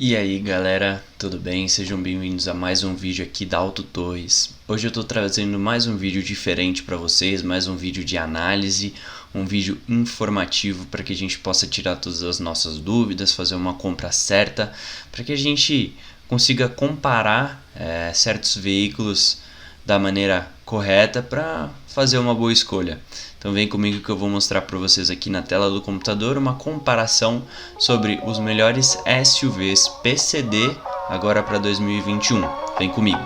E aí galera, tudo bem? Sejam bem-vindos a mais um vídeo aqui da Auto Torres. Hoje eu tô trazendo mais um vídeo diferente para vocês, mais um vídeo de análise, um vídeo informativo para que a gente possa tirar todas as nossas dúvidas, fazer uma compra certa, para que a gente consiga comparar certos veículos da maneira correta para fazer uma boa escolha. Então vem comigo que eu vou mostrar para vocês aqui na tela do computador uma comparação sobre os melhores SUVs PCD agora para 2021. Vem comigo.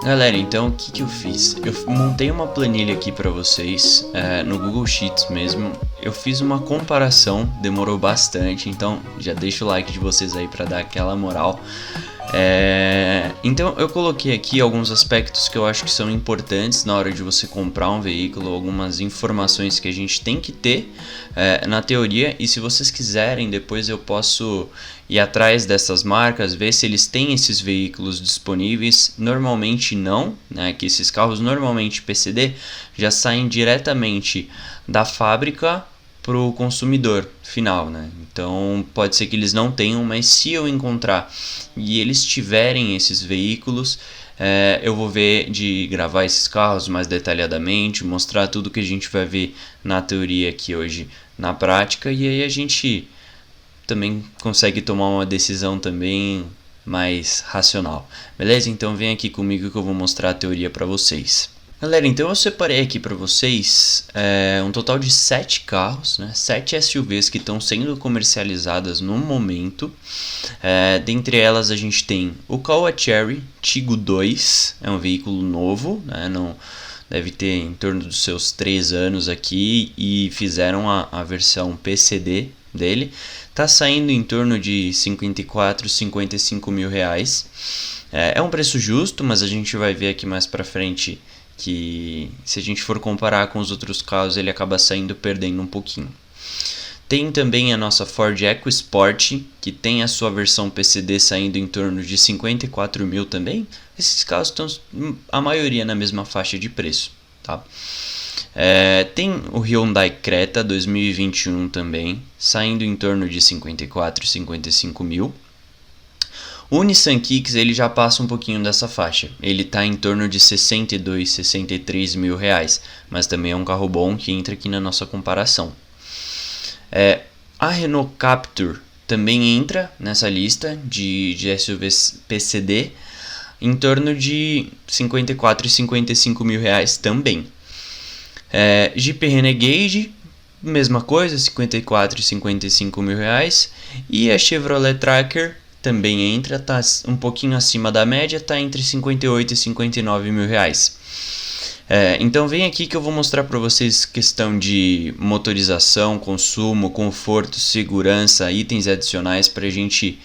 Galera, então o que eu fiz? Eu montei uma planilha aqui para vocês no Google Sheets mesmo. Eu fiz uma comparação, demorou bastante, então já deixa o like de vocês aí para dar aquela moral. Então eu coloquei aqui alguns aspectos que eu acho que são importantes na hora de você comprar um veículo, algumas informações que a gente tem que ter na teoria, e se vocês quiserem depois eu posso ir atrás dessas marcas, ver se eles têm esses veículos disponíveis. Normalmente não, né, que esses carros normalmente PCD já saem diretamente da fábrica para o consumidor final, né? Então pode ser que eles não tenham, mas se eu encontrar e eles tiverem esses veículos, eu vou ver de gravar esses carros mais detalhadamente, mostrar tudo que a gente vai ver na teoria aqui hoje na prática, e aí a gente também consegue tomar uma decisão também mais racional. Beleza? Então vem aqui comigo que eu vou mostrar a teoria para vocês. Galera, então eu separei aqui para vocês um total de 7 carros, né? 7 SUVs que estão sendo comercializadas no momento. Dentre elas a gente tem o Caoa Chery Tiggo 2, é um veículo novo, né? Não, deve ter em torno dos seus 3 anos aqui, e fizeram a versão PCD dele. Tá saindo em torno de 54, 55 mil reais. É um preço justo, mas a gente vai ver aqui mais para frente que se a gente for comparar com os outros carros, ele acaba saindo perdendo um pouquinho. Tem também a nossa Ford EcoSport, que tem a sua versão PCD saindo em torno de 54 mil também. Esses carros estão a maioria na mesma faixa de preço, tá? Tem o Hyundai Creta 2021 também, saindo em torno de 54, 55 mil. O Nissan Kicks ele já passa um pouquinho dessa faixa, ele está em torno de 62, 63 mil reais, mas também é um carro bom que entra aqui na nossa comparação. A Renault Captur também entra nessa lista de SUVs PCD, em torno de 54 e 55 mil reais também. Jeep Renegade, mesma coisa, 54 e 55 mil reais. E a Chevrolet Tracker também entra, está um pouquinho acima da média, está entre 58 e 59 mil reais. Então vem aqui que eu vou mostrar para vocês questão de motorização, consumo, conforto, segurança, itens adicionais para a gente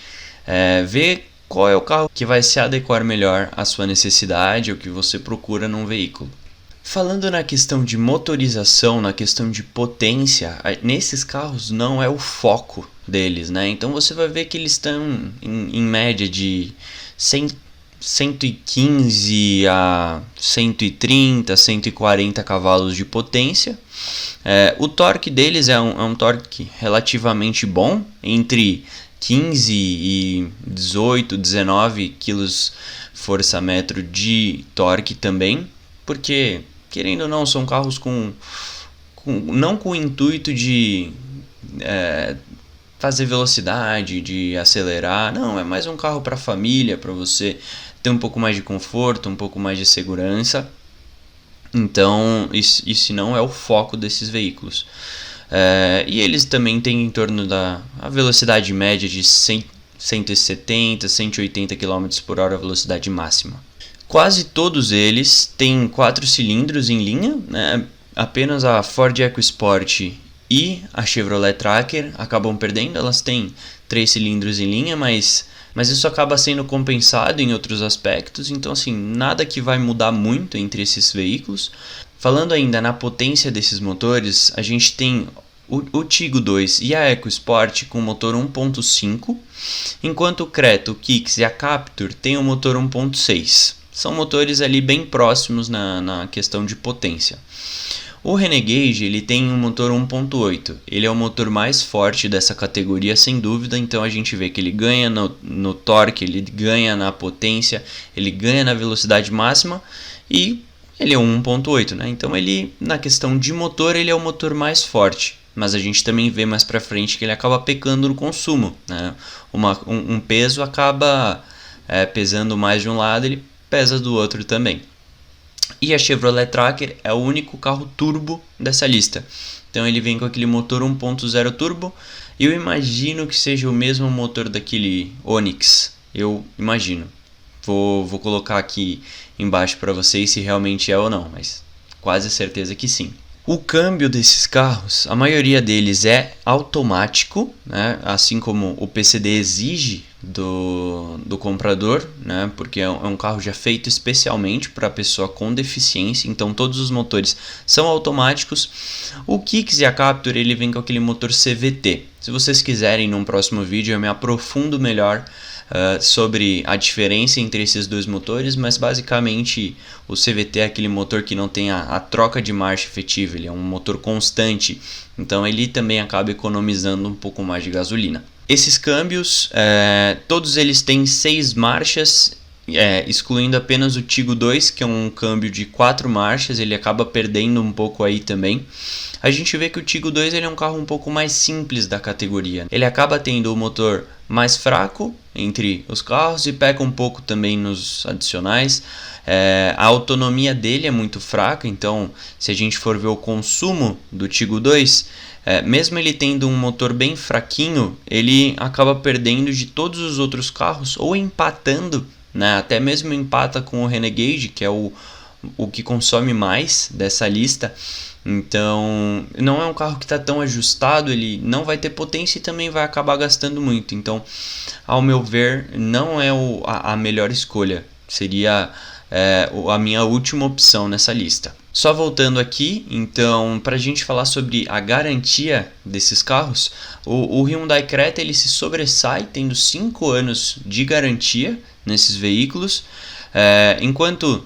ver qual é o carro que vai se adequar melhor à sua necessidade, ou que você procura num veículo. Falando na questão de motorização, na questão de potência, nesses carros não é o foco deles, né? Então você vai ver que eles estão em média de 115 a 130, 140 cavalos de potência. O torque deles é um torque relativamente bom, entre 15 e 18, 19 quilos força-metro de torque também, porque querendo ou não são carros não com o intuito de fazer velocidade, de acelerar, não, é mais um carro para família, para você ter um pouco mais de conforto, um pouco mais de segurança. Então isso não é o foco desses veículos. E eles também têm em torno da velocidade média de 170, 180 km por hora, a velocidade máxima. Quase todos eles têm 4 cilindros em linha, né? Apenas a Ford EcoSport e a Chevrolet Tracker acabam perdendo, elas têm 3 cilindros em linha, mas isso acaba sendo compensado em outros aspectos, então assim, nada que vai mudar muito entre esses veículos. Falando ainda na potência desses motores, a gente tem o Tiggo 2 e a EcoSport com motor 1.5, enquanto o Creta, o Kicks e a Captur têm o motor 1.6. São motores ali bem próximos na questão de potência. O Renegade ele tem um motor 1.8, ele é o motor mais forte dessa categoria sem dúvida, então a gente vê que ele ganha no torque, ele ganha na potência, ele ganha na velocidade máxima e ele é um 1.8, né? Então ele, na questão de motor, ele é o motor mais forte, mas a gente também vê mais pra frente que ele acaba pecando no consumo, né? Um peso acaba pesando mais de um lado, ele pesa do outro também. E a Chevrolet Tracker é o único carro turbo dessa lista. Então ele vem com aquele motor 1.0 turbo. E eu imagino que seja o mesmo motor daquele Onix. Eu imagino. Vou colocar aqui embaixo para vocês se realmente é ou não, mas quase certeza que sim. O câmbio desses carros, a maioria deles é automático, né? Assim como o PCD exige do comprador, né? Porque é um carro já feito especialmente para pessoa com deficiência, então todos os motores são automáticos. O Kicks e a Captur ele vem com aquele motor CVT. Se vocês quiserem, num próximo vídeo eu me aprofundo melhor sobre a diferença entre esses dois motores, mas basicamente o CVT é aquele motor que não tem a troca de marcha efetiva, ele é um motor constante, então ele também acaba economizando um pouco mais de gasolina. Esses câmbios, todos eles têm 6 marchas, excluindo apenas o Tigo 2, que é um câmbio de 4 marchas, ele acaba perdendo um pouco aí também. A gente vê que o Tigo 2 ele é um carro um pouco mais simples da categoria. Ele acaba tendo o motor mais fraco entre os carros e peca um pouco também nos adicionais. A autonomia dele é muito fraca, então se a gente for ver o consumo do Tigo 2, mesmo ele tendo um motor bem fraquinho, ele acaba perdendo de todos os outros carros ou empatando, né? Até mesmo empata com o Renegade, que é o que consome mais dessa lista. Então não é um carro que está tão ajustado, ele não vai ter potência e também vai acabar gastando muito. Então, ao meu ver, não é a melhor escolha. Seria a minha última opção nessa lista. Só voltando aqui, então, para a gente falar sobre a garantia desses carros, o Hyundai Creta ele se sobressai tendo 5 anos de garantia nesses veículos, enquanto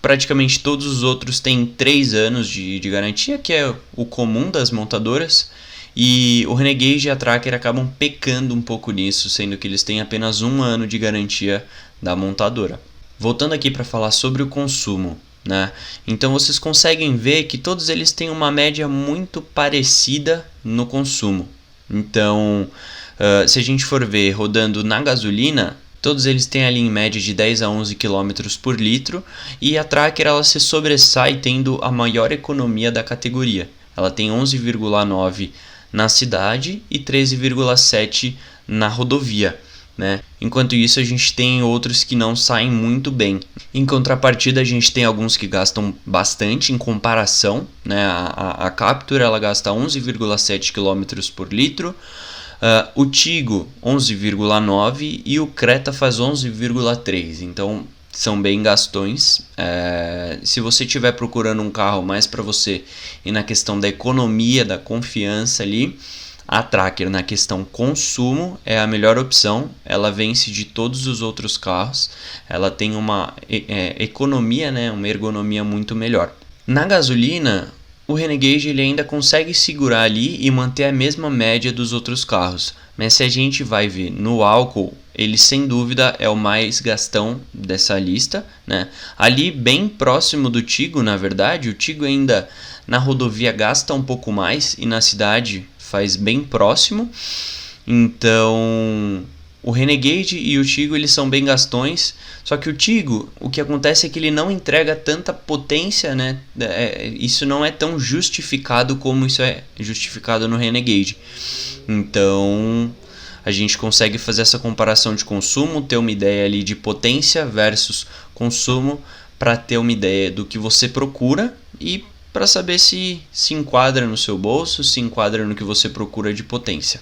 praticamente todos os outros têm 3 anos de garantia, que é o comum das montadoras. E o Renegade e a Tracker acabam pecando um pouco nisso, sendo que eles têm apenas 1 ano de garantia da montadora. Voltando aqui para falar sobre o consumo, né? Então vocês conseguem ver que todos eles têm uma média muito parecida no consumo. Então, se a gente for ver rodando na gasolina, todos eles têm ali em média de 10 a 11 km por litro, e a Tracker ela se sobressai tendo a maior economia da categoria. Ela tem 11,9 na cidade e 13,7 na rodovia, né? Enquanto isso a gente tem outros que não saem muito bem. Em contrapartida a gente tem alguns que gastam bastante em comparação, né? A Captur ela gasta 11,7 km por litro, o Tigo 11,9 e o Creta faz 11,3, então são bem gastões. Se você estiver procurando um carro mais para você e na questão da economia, da confiança ali, a Tracker na questão consumo é a melhor opção. Ela vence de todos os outros carros, ela tem uma economia, né, uma ergonomia muito melhor. Na gasolina, o Renegade ele ainda consegue segurar ali e manter a mesma média dos outros carros, mas se a gente vai ver no álcool, ele sem dúvida é o mais gastão dessa lista, né? Ali bem próximo do Tigo, na verdade, o Tigo ainda na rodovia gasta um pouco mais e na cidade faz bem próximo. Então o Renegade e o Tigo eles são bem gastões, só que o Tigo, o que acontece é que ele não entrega tanta potência, né? Isso não é tão justificado como isso é justificado no Renegade. Então a gente consegue fazer essa comparação de consumo, ter uma ideia ali de potência versus consumo, para ter uma ideia do que você procura e para saber se enquadra no seu bolso, se enquadra no que você procura de potência.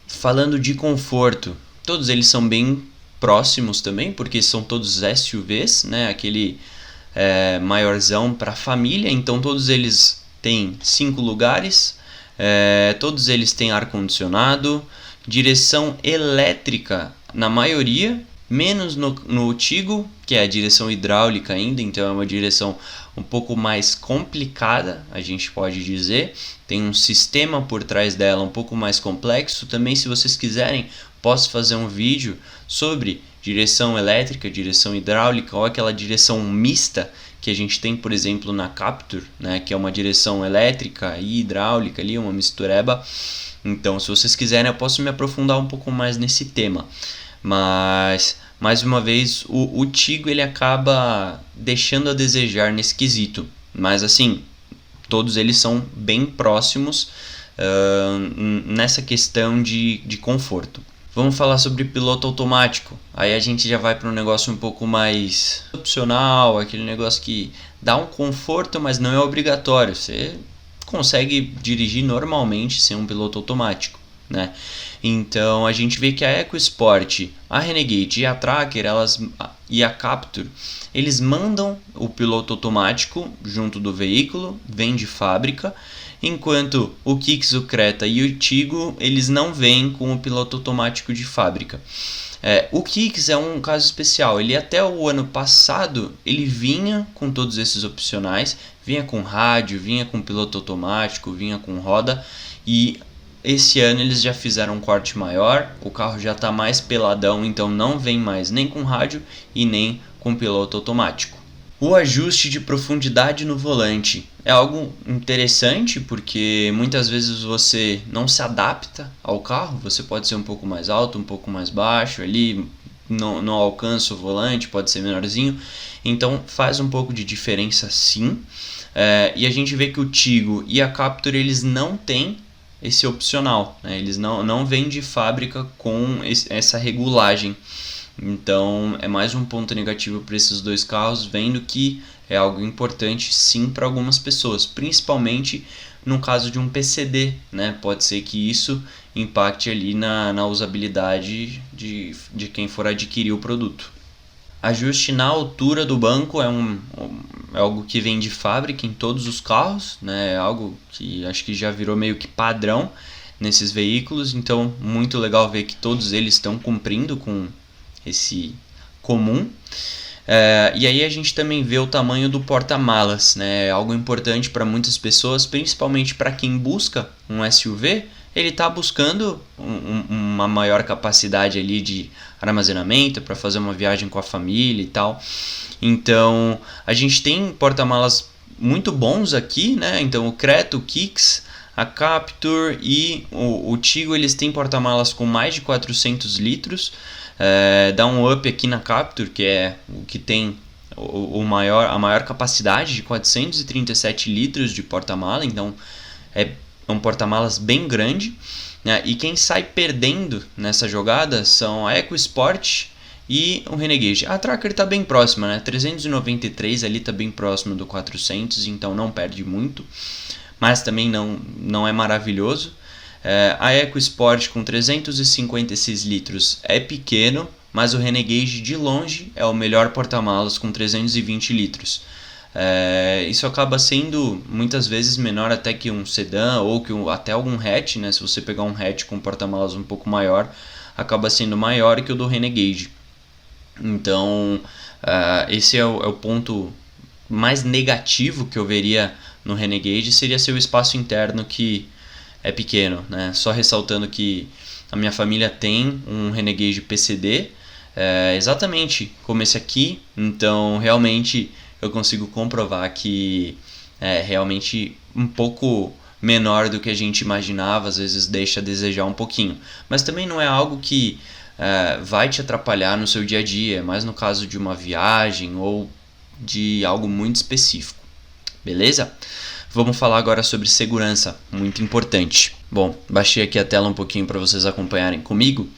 Falando de conforto, todos eles são bem próximos também, porque são todos SUVs, né? Aquele maiorzão para família, então todos eles têm 5 lugares, todos eles têm ar-condicionado, direção elétrica na maioria, menos no Tigo, que é a direção hidráulica ainda, então é uma direção um pouco mais complicada, a gente pode dizer. Tem um sistema por trás dela um pouco mais complexo. Também, se vocês quiserem, posso fazer um vídeo sobre direção elétrica, direção hidráulica ou aquela direção mista que a gente tem, por exemplo, na Captur, né, que é uma direção elétrica e hidráulica ali, uma mistureba. Então, se vocês quiserem, eu posso me aprofundar um pouco mais nesse tema. Mas, mais uma vez, o Tigo ele acaba deixando a desejar nesse quesito. Mas, assim, todos eles são bem próximos nessa questão de conforto. Vamos falar sobre piloto automático. Aí a gente já vai para um negócio um pouco mais opcional, aquele negócio que dá um conforto, mas não é obrigatório. Você consegue dirigir normalmente sem um piloto automático, né? Então a gente vê que a EcoSport, a Renegade e a Tracker e a Captur, eles mandam o piloto automático junto do veículo, vem de fábrica, enquanto o Kicks, o Creta e o Tigo eles não vêm com o piloto automático de fábrica. O Kicks é um caso especial. Ele até o ano passado ele vinha com todos esses opcionais, vinha com rádio, vinha com piloto automático, vinha com roda, e esse ano eles já fizeram um corte maior, o carro já está mais peladão, então não vem mais nem com rádio e nem com piloto automático. O ajuste de profundidade no volante é algo interessante porque muitas vezes você não se adapta ao carro, você pode ser um pouco mais alto, um pouco mais baixo, ali não alcança o volante, pode ser menorzinho, então faz um pouco de diferença sim. E a gente vê que o Tigo e a Captur eles não têm esse opcional, né? Eles não vêm de fábrica com essa regulagem. Então é mais um ponto negativo para esses dois carros, vendo que é algo importante sim para algumas pessoas, principalmente no caso de um PCD, né? Pode ser que isso impacte ali na usabilidade de quem for adquirir o produto. Ajuste na altura do banco é algo que vem de fábrica em todos os carros, né? É algo que acho que já virou meio que padrão nesses veículos, então muito legal ver que todos eles estão cumprindo com esse comum. E aí a gente também vê o tamanho do porta-malas, né? Algo importante para muitas pessoas, principalmente para quem busca um SUV. Ele está buscando uma maior capacidade ali de armazenamento para fazer uma viagem com a família e tal. Então a gente tem porta-malas muito bons aqui, né? Então o Creta, o Kicks, a Captur e o Tigo eles têm porta-malas com mais de 400 litros. Dá um up aqui na Captur, que é o que tem a maior capacidade de 437 litros de porta-mala, então é um porta-malas bem grande, né? E quem sai perdendo nessa jogada são a EcoSport e o Renegade. A Tracker está bem próxima, né? 393 ali está bem próximo do 400, então não perde muito, mas também não é maravilhoso. A EcoSport com 356 litros é pequeno, mas o Renegade de longe é o melhor porta-malas com 320 litros. Isso acaba sendo muitas vezes menor até que um sedã ou que até algum hatch, né? Se você pegar um hatch com porta-malas um pouco maior, acaba sendo maior que o do Renegade. Então esse é o ponto mais negativo que eu veria no Renegade, seria seu espaço interno que é pequeno, né? Só ressaltando que a minha família tem um Renegade PCD, exatamente como esse aqui, então realmente eu consigo comprovar que é realmente um pouco menor do que a gente imaginava, às vezes deixa a desejar um pouquinho, mas também não é algo que vai te atrapalhar no seu dia a dia, mas no caso de uma viagem ou de algo muito específico, beleza? Vamos falar agora sobre segurança, muito importante. Bom, baixei aqui a tela um pouquinho para vocês acompanharem comigo.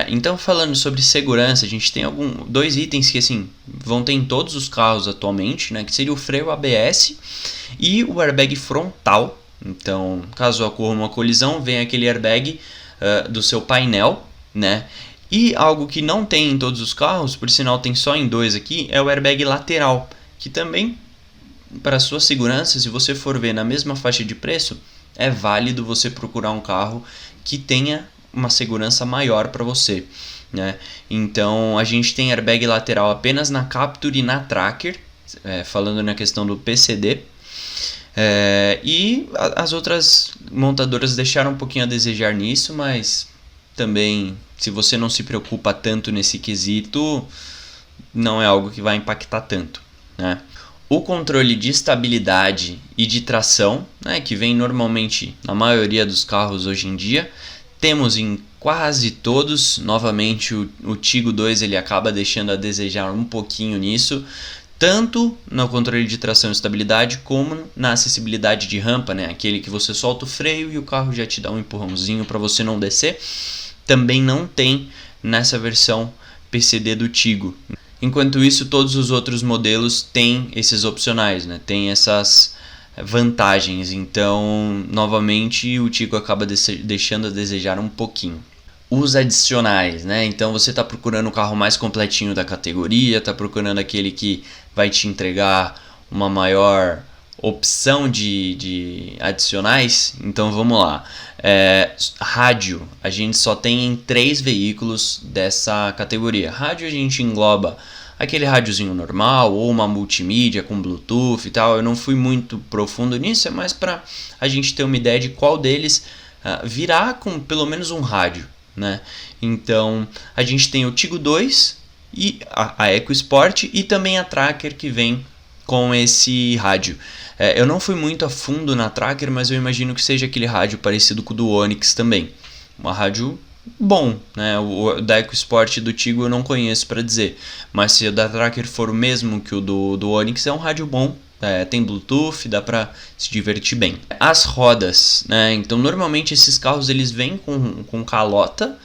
Então, falando sobre segurança, a gente tem dois itens que assim, vão ter em todos os carros atualmente, né, que seria o freio ABS e o airbag frontal. Então, caso ocorra uma colisão, vem aquele airbag do seu painel, né? E algo que não tem em todos os carros, por sinal tem só em dois aqui, é o airbag lateral, que também, para sua segurança, se você for ver na mesma faixa de preço, é válido você procurar um carro que tenha uma segurança maior para você, né? Então a gente tem airbag lateral apenas na Captur e na Tracker, falando na questão do PCD. E as outras montadoras deixaram um pouquinho a desejar nisso, mas também, se você não se preocupa tanto nesse quesito, não é algo que vai impactar tanto, né? O controle de estabilidade e de tração, né, que vem normalmente na maioria dos carros hoje em dia, temos em quase todos. Novamente, o Tigo 2 ele acaba deixando a desejar um pouquinho nisso, tanto no controle de tração e estabilidade como na acessibilidade de rampa, né, aquele que você solta o freio e o carro já te dá um empurrãozinho para você não descer. Também não tem nessa versão PCD do Tigo. Enquanto isso, todos os outros modelos têm esses opcionais, né? Tem essas vantagens. Então, novamente, o Tigo acaba deixando a desejar um pouquinho. Os adicionais, né? Então, você está procurando o carro mais completinho da categoria, está procurando aquele que vai te entregar uma maior opção de adicionais. Então, vamos lá. Rádio, a gente só tem em 3 veículos dessa categoria. Rádio a gente engloba aquele rádiozinho normal ou uma multimídia com Bluetooth e tal. Eu não fui muito profundo nisso, é mais para a gente ter uma ideia de qual deles virá com pelo menos um rádio, né? Então a gente tem o Tigo 2 e a EcoSport e também a Tracker que vem com esse rádio. Eu não fui muito a fundo na Tracker, mas eu imagino que seja aquele rádio parecido com o do Onix também. Uma rádio bom, né? O da EcoSport e do Tigo eu não conheço para dizer, mas se o da Tracker for o mesmo que o do Onix, é um rádio bom. Tem Bluetooth, dá para se divertir bem. As rodas, né? Então normalmente esses carros eles vêm com calota.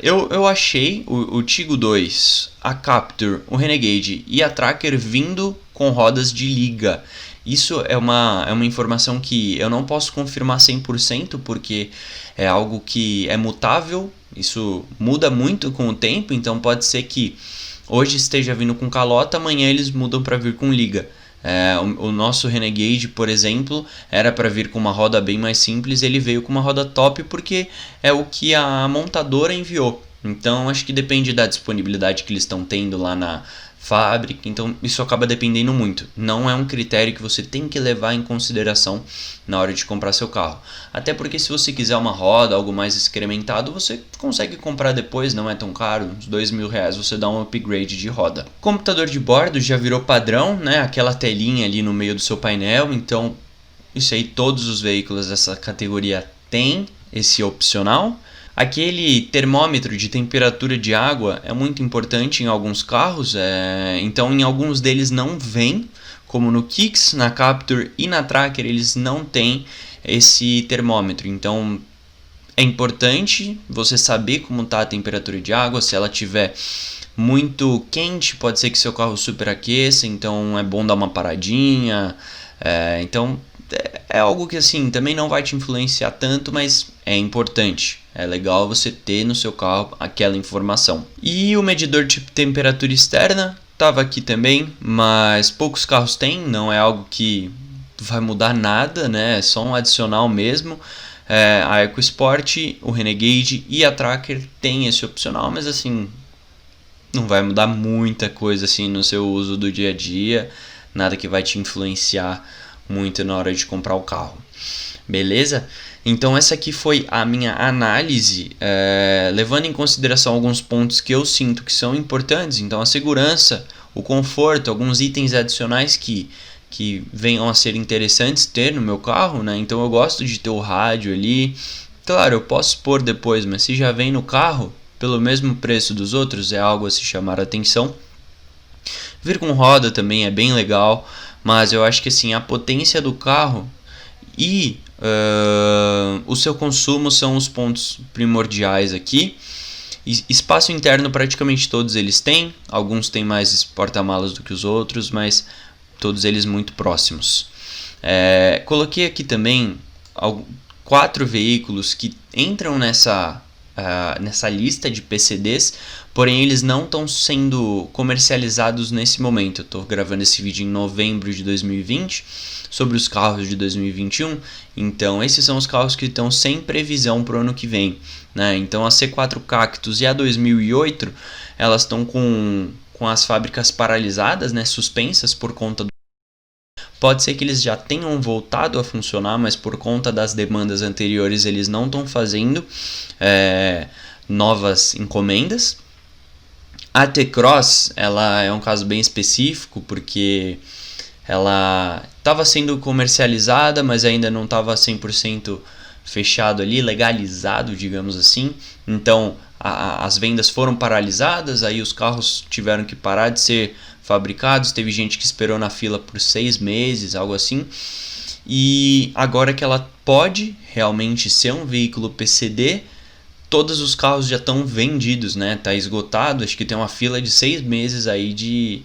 Eu achei o Tigo 2, a Captur, o Renegade e a Tracker vindo com rodas de liga. Isso é uma informação que eu não posso confirmar 100% porque é algo que é mutável, isso muda muito com o tempo, então pode ser que hoje esteja vindo com calota, amanhã eles mudam para vir com liga. O nosso Renegade, por exemplo, era para vir com uma roda bem mais simples, ele veio com uma roda top porque é o que a montadora enviou. Então acho que depende da disponibilidade que eles estão tendo lá na fábrica, então isso acaba dependendo muito. Não é um critério que você tem que levar em consideração na hora de comprar seu carro. Até porque se você quiser uma roda, algo mais excrementado, você consegue comprar depois, não é tão caro, uns R$2.000 você dá um upgrade de roda. O computador de bordo já virou padrão, né? Aquela telinha ali no meio do seu painel, então isso aí todos os veículos dessa categoria têm esse opcional. Aquele termômetro de temperatura de água é muito importante em alguns carros, então em alguns deles não vem, como no Kicks, na Captur e na Tracker eles não têm esse termômetro. Então é importante você saber como está a temperatura de água. Se ela estiver muito quente, pode ser que seu carro superaqueça, então é bom dar uma paradinha. Então é algo que assim também não vai te influenciar tanto, mas é importante. É legal você ter no seu carro aquela informação. E o medidor de temperatura externa estava aqui também, mas poucos carros têm, não é algo que vai mudar nada, né? É só um adicional mesmo. A EcoSport, o Renegade e a Tracker tem esse opcional, mas assim não vai mudar muita coisa assim no seu uso do dia a dia, nada que vai te influenciar muito na hora de comprar o carro. Beleza? Então essa aqui foi a minha análise, levando em consideração alguns pontos que eu sinto que são importantes. Então a segurança, o conforto, alguns itens adicionais que venham a ser interessantes ter no meu carro, né? Então eu gosto de ter o rádio ali. Claro, eu posso pôr depois, mas se já vem no carro, pelo mesmo preço dos outros, é algo a se chamar a atenção. Vir com roda também é bem legal, mas eu acho que assim, a potência do carro e o seu consumo são os pontos primordiais aqui. Espaço interno praticamente todos eles têm, alguns têm mais porta-malas do que os outros, mas todos eles muito próximos. Coloquei aqui também 4 veículos que entram nessa lista de PCDs, porém eles não estão sendo comercializados nesse momento. Eu estou gravando esse vídeo em novembro de 2020 sobre os carros de 2021, então esses são os carros que estão sem previsão para o ano que vem. né? Então a C4 Cactus e a 2008, elas estão com as fábricas paralisadas, né? Suspensas por conta do... Pode ser que eles já tenham voltado a funcionar, mas por conta das demandas anteriores eles não estão fazendo novas encomendas. A T-Cross, ela é um caso bem específico, porque ela estava sendo comercializada, mas ainda não estava 100% fechado ali, legalizado, digamos assim. Então as vendas foram paralisadas, aí os carros tiveram que parar de ser fabricados. Teve gente que esperou na fila por 6 meses, algo assim. E agora que ela pode realmente ser um veículo PCD, todos os carros já estão vendidos, né? Tá esgotado, acho que tem uma fila de 6 meses aí de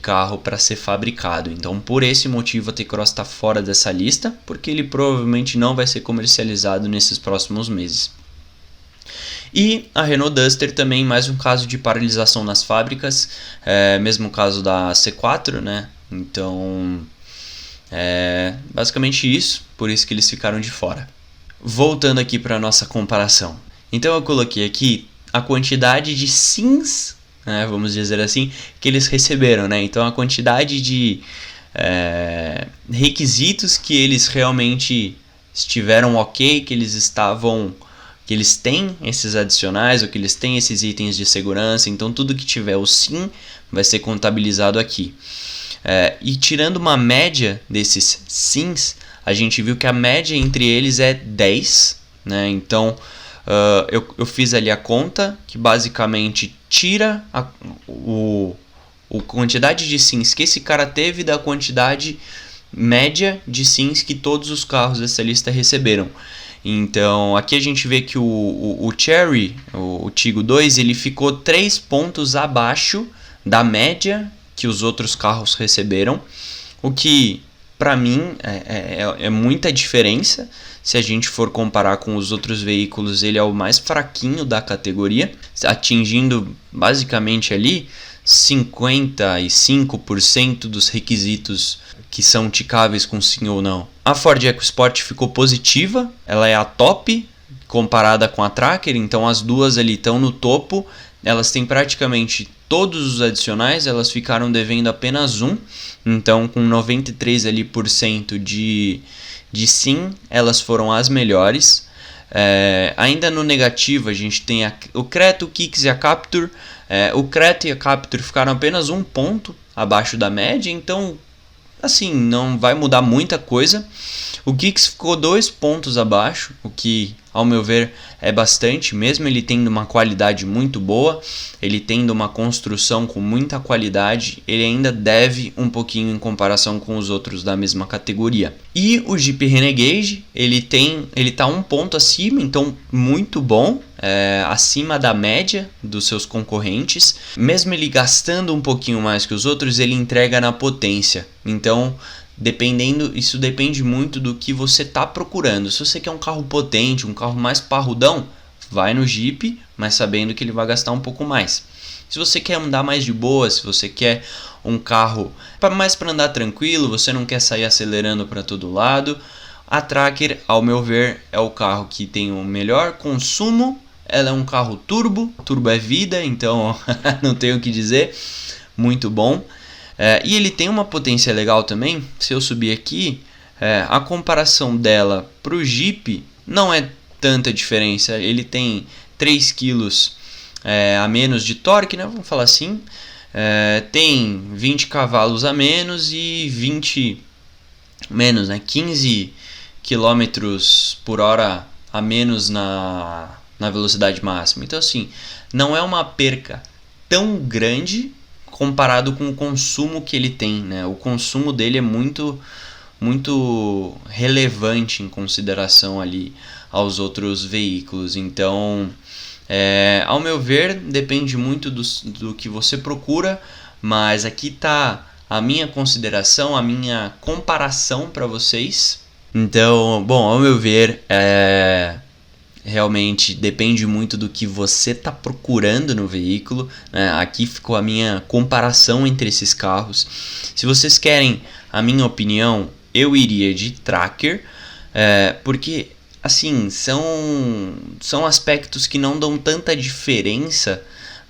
carro para ser fabricado. Então, por esse motivo, a T-Cross está fora dessa lista, porque ele provavelmente não vai ser comercializado nesses próximos meses. E a Renault Duster também, mais um caso de paralisação nas fábricas, mesmo caso da C4, né? Então, basicamente isso, por isso que eles ficaram de fora. Voltando aqui para a nossa comparação. Então eu coloquei aqui a quantidade de sims, né, vamos dizer assim, que eles receberam, né? Então a quantidade de requisitos que eles realmente estiveram ok, que eles têm esses adicionais, ou que eles têm esses itens de segurança. Então tudo que tiver o sim vai ser contabilizado aqui. E tirando uma média desses sims, a gente viu que a média entre eles é 10, né? Então eu fiz ali a conta, que basicamente tira a quantidade de sims que esse cara teve da quantidade média de sims que todos os carros dessa lista receberam. Então aqui a gente vê que o Chery, o Tiggo 2, ele ficou 3 pontos abaixo da média que os outros carros receberam, o que para mim é muita diferença. Se a gente for comparar com os outros veículos, ele é o mais fraquinho da categoria, atingindo basicamente ali 55% dos requisitos que são ticáveis com sim ou não. A Ford EcoSport ficou positiva, ela é a top comparada com a Tracker, então as duas ali estão no topo. Elas têm praticamente todos os adicionais, elas ficaram devendo apenas um. Então com 93% ali de sim, elas foram as melhores. Ainda no negativo a gente tem o Creta, o Kicks e a Captur. O Creta e a Captur ficaram apenas um ponto abaixo da média, então assim, não vai mudar muita coisa. O Kicks ficou 2 pontos abaixo, o que ao meu ver é bastante, mesmo ele tendo uma qualidade muito boa, ele tendo uma construção com muita qualidade, ele ainda deve um pouquinho em comparação com os outros da mesma categoria. E o Jeep Renegade, ele tá um ponto acima, então muito bom, acima da média dos seus concorrentes. Mesmo ele gastando um pouquinho mais que os outros, ele entrega na potência. Então isso depende muito do que você está procurando. Se você quer um carro potente, um carro mais parrudão, vai no Jeep, mas sabendo que ele vai gastar um pouco mais. Se você quer andar mais de boa, se você quer um carro mais para andar tranquilo, você não quer sair acelerando para todo lado, a Tracker, ao meu ver, é o carro que tem o melhor consumo. Ela é um carro turbo é vida, então não tenho o que dizer, muito bom. E ele tem uma potência legal também. Se eu subir aqui, a comparação dela para o Jeep não é tanta diferença. Ele tem 3 kg a menos de torque, né? Vamos falar assim. Tem 20 cavalos a menos e 15 km por hora a menos na velocidade máxima. Então assim, não é uma perca tão grande comparado com o consumo que ele tem, né? O consumo dele é muito relevante em consideração ali aos outros veículos. Então, ao meu ver, depende muito do que você procura, mas aqui está a minha consideração, a minha comparação para vocês. Então, bom, ao meu ver, realmente depende muito do que você está procurando no veículo, né? Aqui ficou a minha comparação entre esses carros. Se vocês querem a minha opinião, eu iria de Tracker, porque assim, são aspectos que não dão tanta diferença,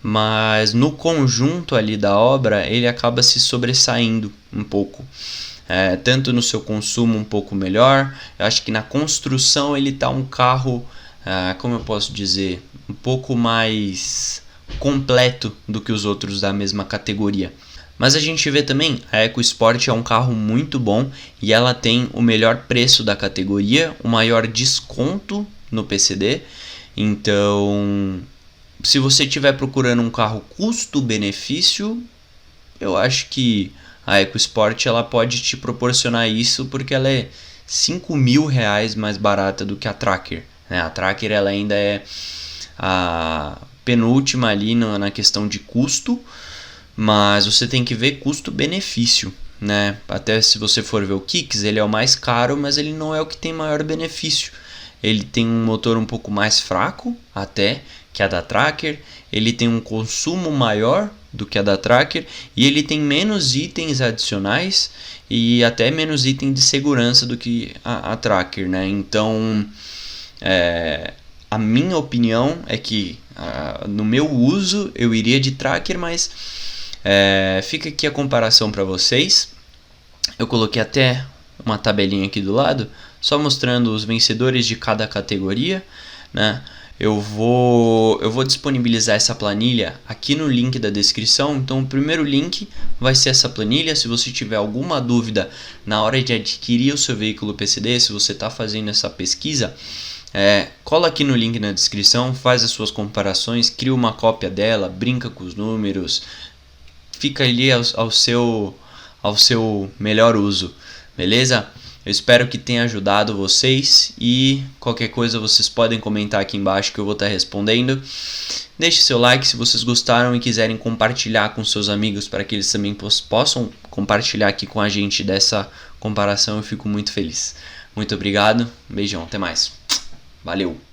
mas no conjunto ali da obra ele acaba se sobressaindo um pouco. Tanto no seu consumo um pouco melhor, eu acho que na construção ele tá um carro, como eu posso dizer, um pouco mais completo do que os outros da mesma categoria. Mas a gente vê também, a EcoSport é um carro muito bom e ela tem o melhor preço da categoria, o maior desconto no PCD. Então, se você estiver procurando um carro custo-benefício, eu acho que a EcoSport ela pode te proporcionar isso, porque ela é R$ 5.000 mais barata do que a Tracker, né? A Tracker ela ainda é a penúltima ali na questão de custo, mas você tem que ver custo-benefício, né? Até se você for ver o Kicks, ele é o mais caro, mas ele não é o que tem maior benefício. Ele tem um motor um pouco mais fraco até que a da Tracker, ele tem um consumo maior do que a da Tracker e ele tem menos itens adicionais e até menos itens de segurança do que a Tracker, né? Então, a minha opinião é que no meu uso eu iria de Tracker, mas fica aqui a comparação para vocês. Eu coloquei até uma tabelinha aqui do lado, só mostrando os vencedores de cada categoria, né? Eu vou disponibilizar essa planilha aqui no link da descrição. Então o primeiro link vai ser essa planilha. Se você tiver alguma dúvida na hora de adquirir o seu veículo PCD, se você está fazendo essa pesquisa, cola aqui no link na descrição, faz as suas comparações, cria uma cópia dela, brinca com os números, fica ali ao seu melhor uso, beleza? Eu espero que tenha ajudado vocês e qualquer coisa vocês podem comentar aqui embaixo que eu vou estar respondendo. Deixe seu like se vocês gostaram e quiserem compartilhar com seus amigos para que eles também possam compartilhar aqui com a gente dessa comparação. Eu fico muito feliz. Muito obrigado, um beijão, até mais. Valeu!